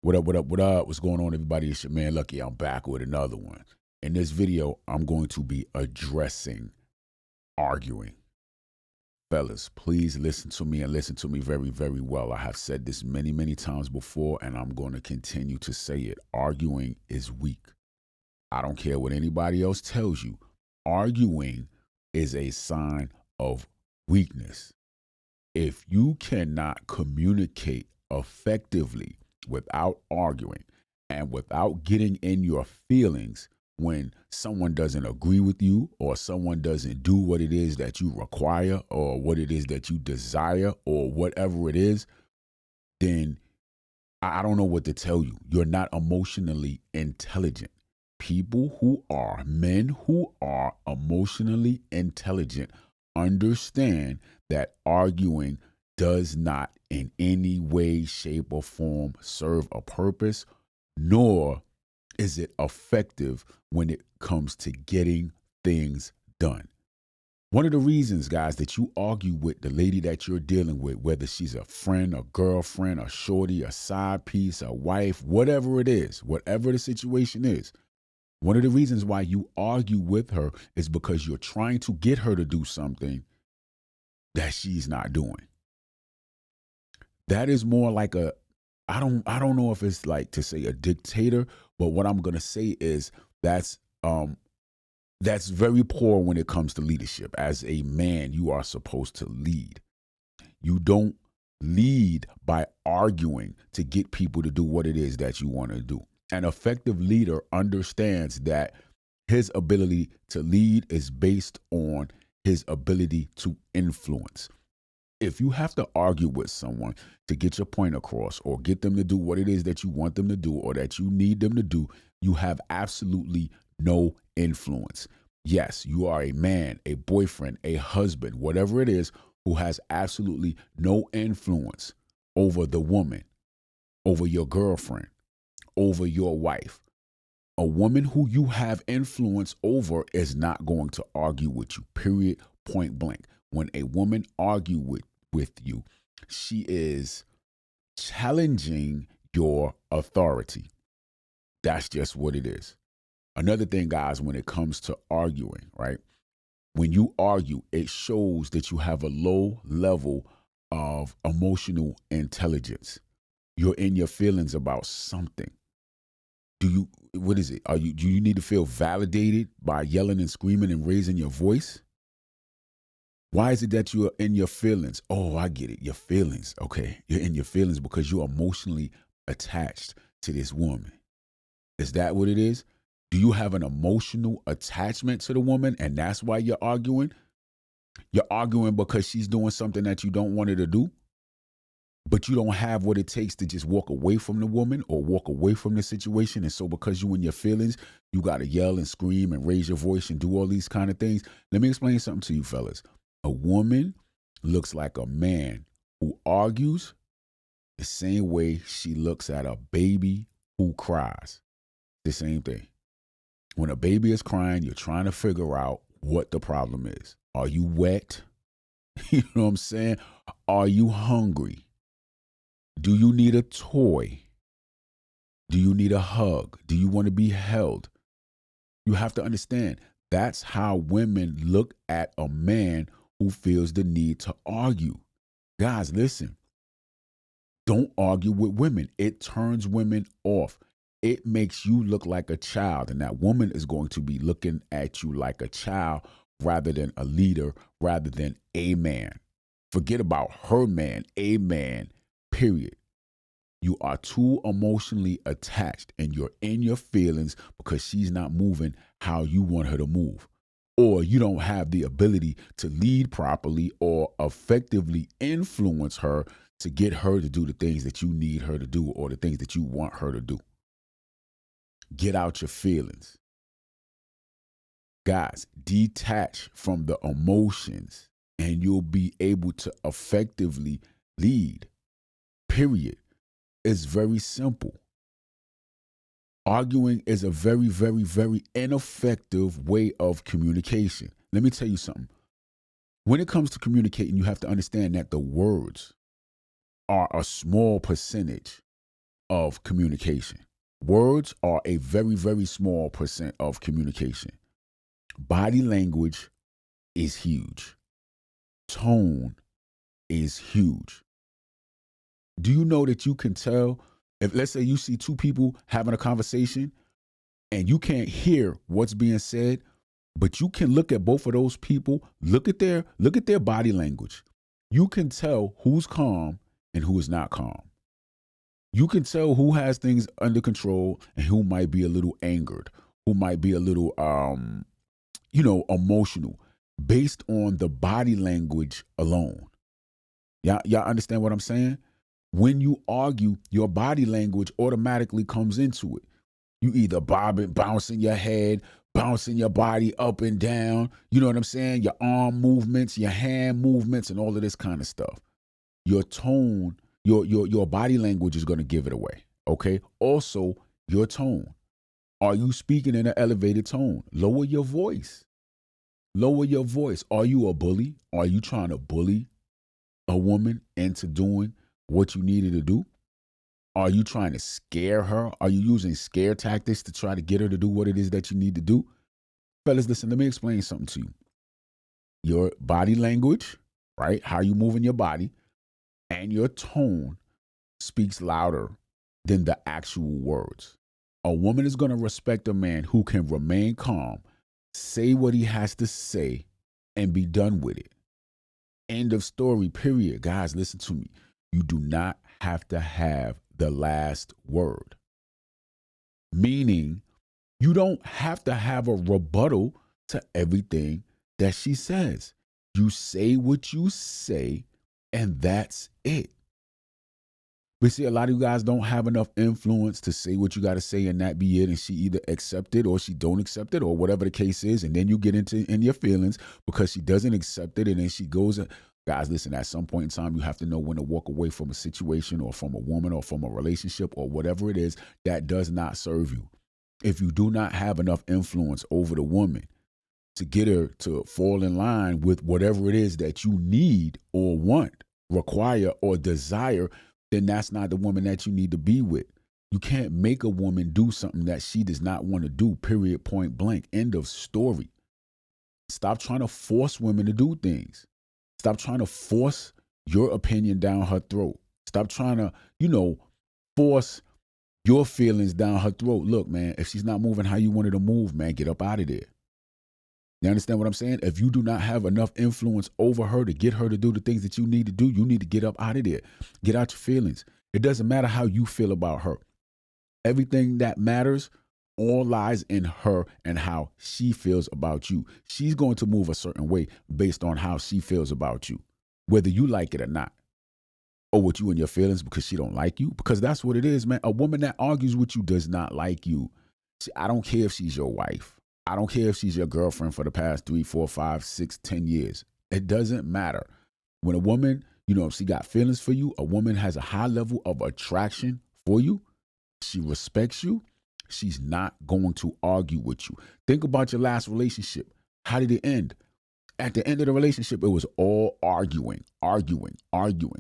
What up, what up, what up? What's going on, everybody? It's your man Lucky. I'm back with another one. In this video, I'm going to be addressing arguing. Fellas, please listen to me and listen to me very, very well. I have said this many, many times before, and I'm going to continue to say it. Arguing is weak. I don't care what anybody else tells you. Arguing is a sign of weakness. If you cannot communicate effectively without arguing and without getting in your feelings when someone doesn't agree with you or someone doesn't do what it is that you require or what it is that you desire or whatever it is, then I don't know what to tell you. You're not emotionally intelligent. People who are, men who are emotionally intelligent understand that arguing does not in any way, shape, or form serve a purpose, nor is it effective when it comes to getting things done. One of the reasons, guys, that you argue with the lady that you're dealing with, whether she's a friend, a girlfriend, a shorty, a side piece, a wife, whatever it is, whatever the situation is, one of the reasons why you argue with her is because you're trying to get her to do something that she's not doing. That is more like I don't know if it's like to say a dictator, but what I'm gonna say is that's very poor when it comes to leadership. As a man, you are supposed to lead. You don't lead by arguing to get people to do what it is that you want to do. An effective leader understands that his ability to lead is based on his ability to influence. If you have to argue with someone to get your point across or get them to do what it is that you want them to do or that you need them to do, you have absolutely no influence. Yes, you are a man, a boyfriend, a husband, whatever it is, who has absolutely no influence over the woman, over your girlfriend, over your wife. A woman who you have influence over is not going to argue with you, period, point blank. When a woman argues with you, she is challenging your authority. That's just what it is. Another thing, guys, when it comes to arguing, right? When you argue, it shows that you have a low level of emotional intelligence. You're in your feelings about something. What is it? Do you need to feel validated by yelling and screaming and raising your voice? Why is it that you're in your feelings? Oh, I get it. Your feelings. Okay. You're in your feelings because you're emotionally attached to this woman. Is that what it is? Do you have an emotional attachment to the woman and that's why you're arguing? You're arguing because she's doing something that you don't want her to do, but you don't have what it takes to just walk away from the woman or walk away from the situation. And so because you in your feelings, you got to yell and scream and raise your voice and do all these kind of things. Let me explain something to you, fellas. A woman looks like a man who argues the same way she looks at a baby who cries. The same thing. When a baby is crying, you're trying to figure out what the problem is. Are you wet? You know what I'm saying? Are you hungry? Do you need a toy? Do you need a hug? Do you want to be held? You have to understand that's how women look at a man who feels the need to argue. Guys, listen. Don't argue with women. It turns women off. It makes you look like a child, and that woman is going to be looking at you like a child rather than a leader, rather than a man. Forget about her man, a man, period. You are too emotionally attached and you're in your feelings because she's not moving how you want her to move. Or you don't have the ability to lead properly or effectively influence her to get her to do the things that you need her to do or the things that you want her to do. Get out your feelings. Guys, detach from the emotions and you'll be able to effectively lead. Period. It's very simple. Arguing is a very, very, very ineffective way of communication. Let me tell you something. When it comes to communicating, you have to understand that the words are a small percentage of communication. Words are a very, very small percent of communication. Body language is huge. Tone is huge. Do you know that you can tell if, let's say, you see two people having a conversation and you can't hear what's being said, but you can look at both of those people, look at their body language. You can tell who's calm and who is not calm. You can tell who has things under control and who might be a little angered, who might be a little emotional based on the body language alone. Y'all understand what I'm saying? When you argue, your body language automatically comes into it. You either bobbing, bouncing your head, bouncing your body up and down. You know what I'm saying? Your arm movements, your hand movements, and all of this kind of stuff. Your tone, your body language is going to give it away. Okay. Also, your tone. Are you speaking in an elevated tone? Lower your voice. Lower your voice. Are you a bully? Are you trying to bully a woman into doing what you needed to do? Are you trying to scare her? Are you using scare tactics to try to get her to do what it is that you need to do? Fellas, listen, let me explain something to you. Your body language, right? How you moving your body and your tone speaks louder than the actual words. A woman is going to respect a man who can remain calm, say what he has to say, and be done with it. End of story, period. Guys, listen to me. You do not have to have the last word. Meaning, you don't have to have a rebuttal to everything that she says. You say what you say, and that's it. We see a lot of you guys don't have enough influence to say what you got to say and that be it. And she either accept it or she don't accept it or whatever the case is. And then you get in your feelings because she doesn't accept it. And then she goes, guys, listen, at some point in time, you have to know when to walk away from a situation or from a woman or from a relationship or whatever it is that does not serve you. If you do not have enough influence over the woman to get her to fall in line with whatever it is that you need or want, require or desire, then that's not the woman that you need to be with. You can't make a woman do something that she does not want to do, period, point blank, end of story. Stop trying to force women to do things. Stop trying to force your opinion down her throat. Stop trying to, force your feelings down her throat. Look, man, if she's not moving how you want her to move, man, get up out of there. You understand what I'm saying? If you do not have enough influence over her to get her to do the things that you need to do, you need to get up out of there. Get out your feelings. It doesn't matter how you feel about her. Everything that matters all lies in her and how she feels about you. She's going to move a certain way based on how she feels about you, whether you like it or not. Or with you and your feelings because she don't like you. Because that's what it is, man. A woman that argues with you does not like you. I don't care if she's your wife. I don't care if she's your girlfriend for the past 3, 4, 5, 6, 10 years. It doesn't matter. When a woman, if she got feelings for you, a woman has a high level of attraction for you, she respects you, she's not going to argue with you. Think about your last relationship. How did it end? At the end of the relationship, it was all arguing.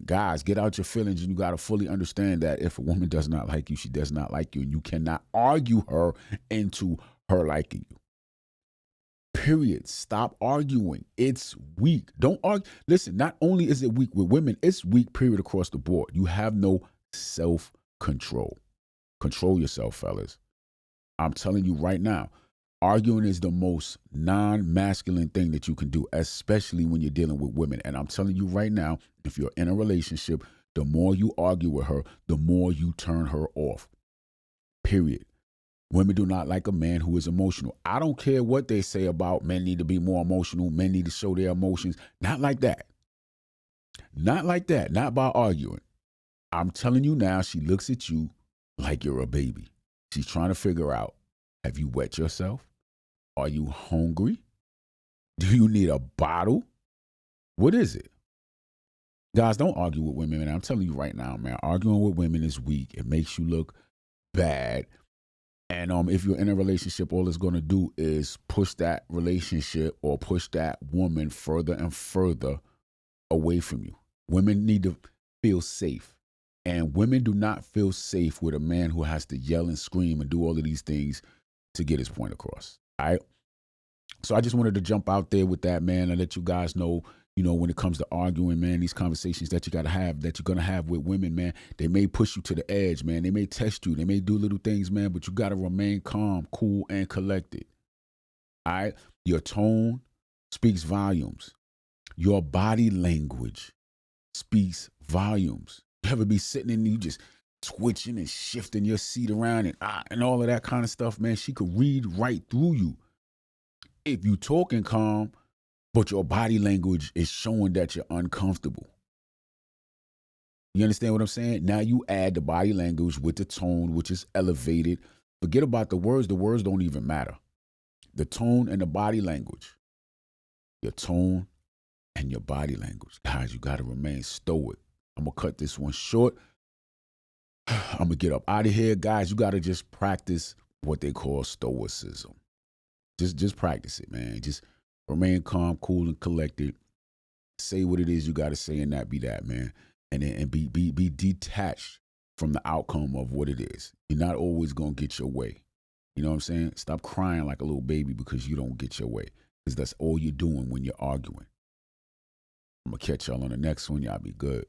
Guys, get out your feelings, and you got to fully understand that if a woman does not like you, she does not like you, and you cannot argue her into her liking you. Period. Stop arguing. It's weak. Don't argue. Listen, not only is it weak with women, it's weak, period, across the board. You have no self-control. Control yourself, fellas. I'm telling you right now, arguing is the most non-masculine thing that you can do, especially when you're dealing with women. And I'm telling you right now, if you're in a relationship, the more you argue with her, the more you turn her off. Period. Women do not like a man who is emotional. I don't care what they say about men need to be more emotional, men need to show their emotions. Not like that. Not like that. Not by arguing. I'm telling you now, she looks at you like you're a baby. She's trying to figure out, have you wet yourself? Are you hungry? Do you need a bottle? What is it? Guys, don't argue with women, man. I'm telling you right now, man, arguing with women is weak. It makes you look bad. And if you're in a relationship, all it's going to do is push that relationship or push that woman further and further away from you. Women need to feel safe. And women do not feel safe with a man who has to yell and scream and do all of these things to get his point across. All right. So I just wanted to jump out there with that, man, and let you guys know, when it comes to arguing, man, these conversations that you got to have, that you're going to have with women, man, they may push you to the edge, man. They may test you. They may do little things, man, but you got to remain calm, cool, and collected. All right. Your tone speaks volumes. Your body language speaks volumes. You ever be sitting and you just twitching and shifting your seat around and all of that kind of stuff, man? She could read right through you. If you talking calm, but your body language is showing that you're uncomfortable. You understand what I'm saying? Now you add the body language with the tone, which is elevated. Forget about the words. The words don't even matter. The tone and the body language. Your tone and your body language. Guys, you got to remain stoic. I'm going to cut this one short. I'm going to get up out of here. Guys, you got to just practice what they call stoicism. Just practice it, man. Just remain calm, cool, and collected. Say what it is you got to say and not be that, man. And be detached from the outcome of what it is. You're not always going to get your way. You know what I'm saying? Stop crying like a little baby because you don't get your way. Because that's all you're doing when you're arguing. I'm going to catch y'all on the next one. Y'all be good.